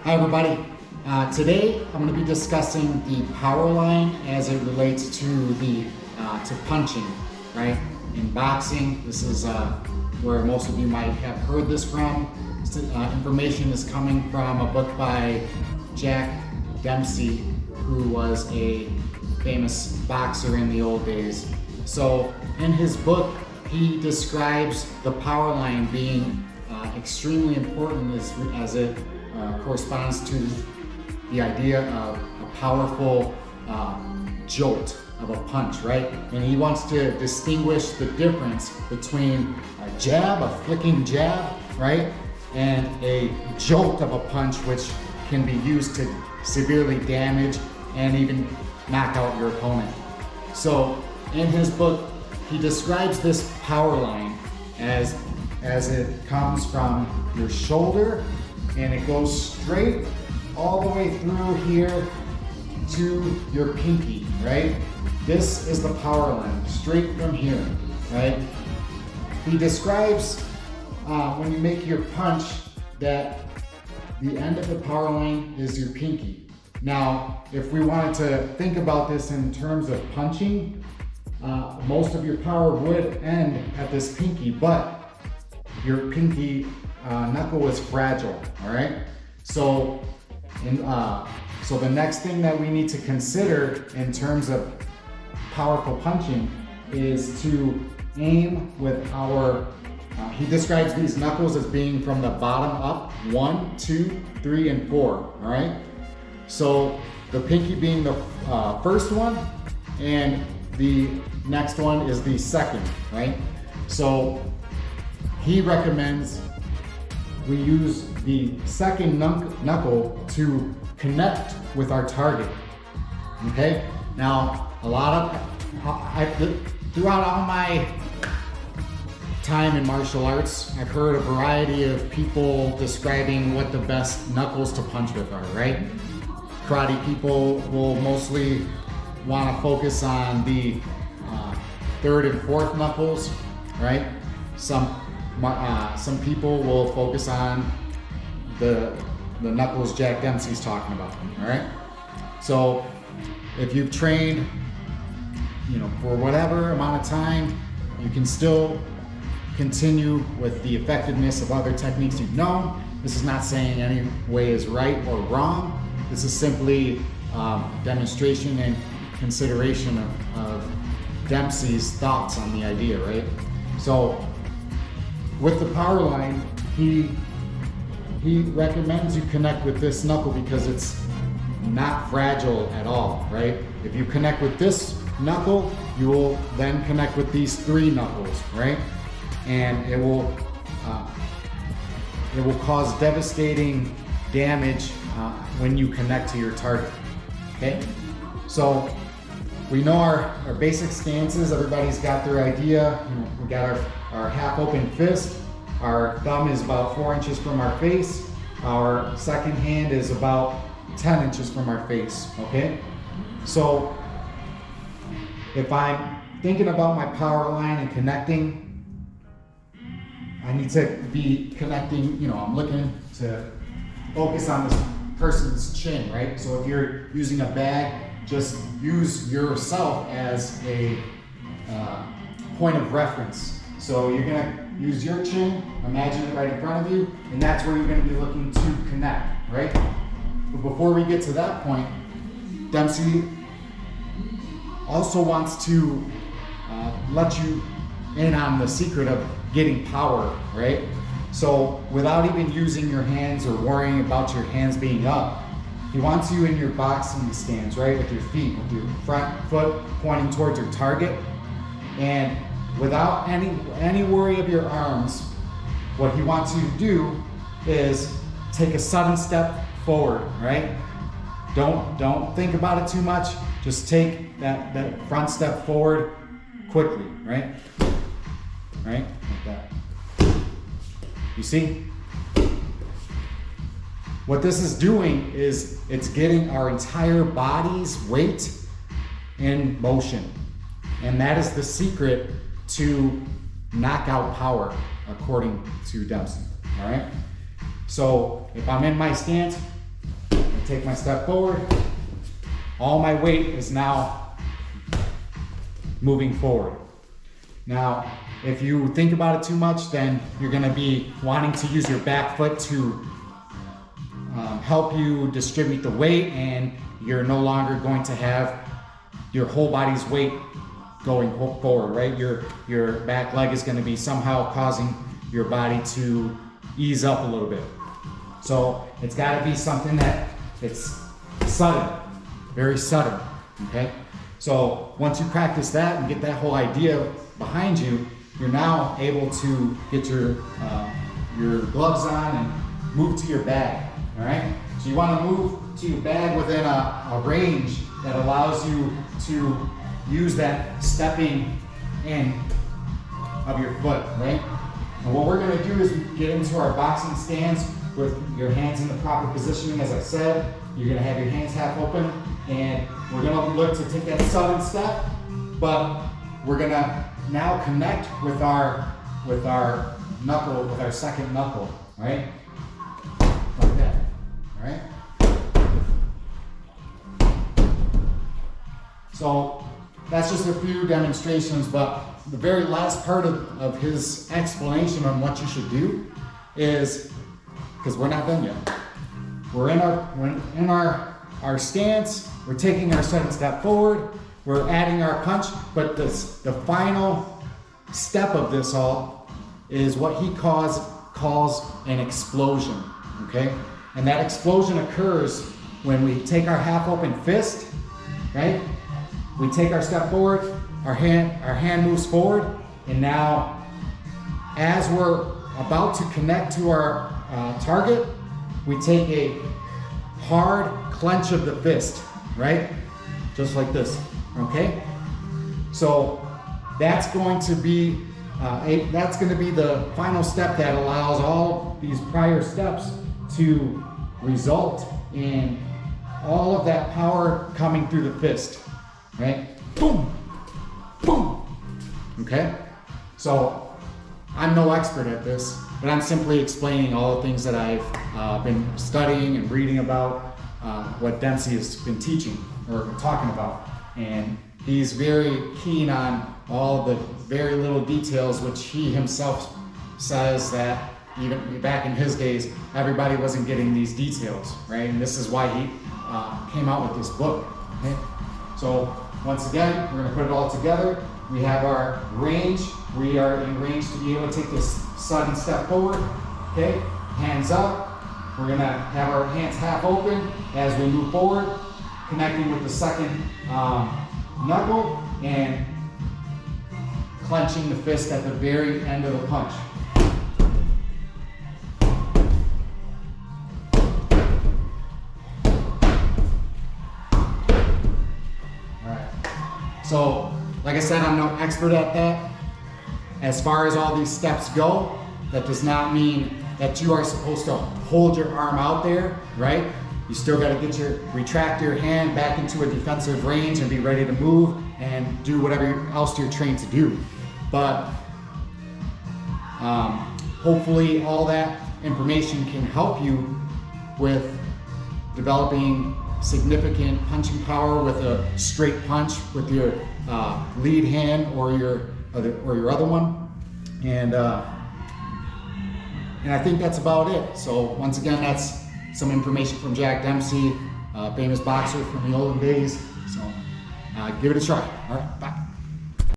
Hi everybody. Today I'm going to be discussing the power line as it relates to to punching, right? In boxing, this is where most of you might have heard this from. This information is coming from a book by Jack Dempsey, who was a famous boxer in the old days. So in his book, he describes the power line being extremely important as it corresponds to the idea of a powerful jolt of a punch, right? And he wants to distinguish the difference between a jab, a flicking jab, right? And a jolt of a punch, which can be used to severely damage and even knock out your opponent. So in his book, he describes this power line as it comes from your shoulder and it goes straight all the way through here to your pinky, right? This is the power line, straight from here, right? He describes when you make your punch that the end of the power line is your pinky. Now, if we wanted to think about this in terms of punching, most of your power would end at this pinky, but your pinky knuckle is fragile, all right? So the next thing that we need to consider in terms of powerful punching is to aim with our, he describes these knuckles as being from the bottom up, 1, 2, 3, and 4, all right? So the pinky being the first one, and the next one is the second, right? So he recommends we use the second knuckle to connect with our target, okay? Now, throughout all my time in martial arts, I've heard a variety of people describing what the best knuckles to punch with are, right? Karate people will mostly want to focus on the third and fourth knuckles, right? Some people will focus on the knuckles Jack Dempsey's talking about, all right? So if you've trained, for whatever amount of time, you can still continue with the effectiveness of other techniques you've known. This is not saying any way is right or wrong. This is simply demonstration and consideration of Dempsey's thoughts on the idea, right? So with the power line, he recommends you connect with this knuckle because it's not fragile at all, right? If you connect with this knuckle, you will then connect with these 3 knuckles, right? And it will cause devastating damage when you connect to your target, okay? So we know our basic stances. Everybody's got their idea. We got our half open fist. Our thumb is about 4 inches from our face. Our second hand is about 10 inches from our face, okay? So if I'm thinking about my power line and connecting, I need to be connecting, I'm looking to focus on this person's chin, right? So if you're using a bag, just use yourself as a point of reference. So you're gonna use your chin, imagine it right in front of you, and that's where you're gonna be looking to connect, right? But before we get to that point, Dempsey also wants to let you in on the secret of getting power, right? So without even using your hands or worrying about your hands being up, he wants you in your boxing stance, right? With your feet, with your front foot pointing towards your target. And without any worry of your arms, what he wants you to do is take a sudden step forward, right? Don't think about it too much. Just take that front step forward quickly, right? Right? Like that. You see? What this is doing is it's getting our entire body's weight in motion. And that is the secret to knockout power, according to Dempsey, all right? So if I'm in my stance, take my step forward. All my weight is now moving forward. Now, if you think about it too much, then you're gonna be wanting to use your back foot to help you distribute the weight, and you're no longer going to have your whole body's weight going forward, right? Your back leg is gonna be somehow causing your body to ease up a little bit. So it's gotta be something that it's sudden, very sudden, okay? So once you practice that and get that whole idea behind you, you're now able to get your gloves on and move to your bag, all right? So you wanna move to your bag within a range that allows you to use that stepping in of your foot, right? And what we're gonna do is get into our boxing stance with your hands in the proper positioning. As I said, you're gonna have your hands half open, and we're gonna look to take that sudden step, but we're gonna now connect with our knuckle, with our second knuckle, right? Like that, all right? So that's just a few demonstrations, but the very last part of his explanation on what you should do is, because we're not done yet. We're in our stance, we're taking our second step forward, we're adding our punch, but the final step of this all is what he calls an explosion, okay? And that explosion occurs when we take our half open fist, right? We take our step forward, our hand moves forward, and now as we're about to connect to our target, we take a hard clench of the fist, right? Just like this, okay? So that's going to be the final step that allows all these prior steps to result in all of that power coming through the fist, right? Boom, boom, okay? So I'm no expert at this, but I'm simply explaining all the things that I've been studying and reading about, what Dempsey has been teaching or talking about. And he's very keen on all the very little details, which he himself says that even back in his days, everybody wasn't getting these details, right? And this is why he came out with this book, okay? So once again, we're gonna put it all together. We have our range. We are in range to be able to take this sudden step forward, okay? Hands up. We're gonna have our hands half open as we move forward, connecting with the second knuckle and clenching the fist at the very end of the punch. All right. So, like I said, I'm no expert at that. As far as all these steps go, that does not mean that you are supposed to hold your arm out there, right? You still got to retract your hand back into a defensive range and be ready to move and do whatever else you're trained to do. But hopefully all that information can help you with developing significant punching power with a straight punch with your lead hand or your other one. And I think that's about it. So once again, that's some information from Jack Dempsey, famous boxer from the olden days. So give it a try. All right, bye.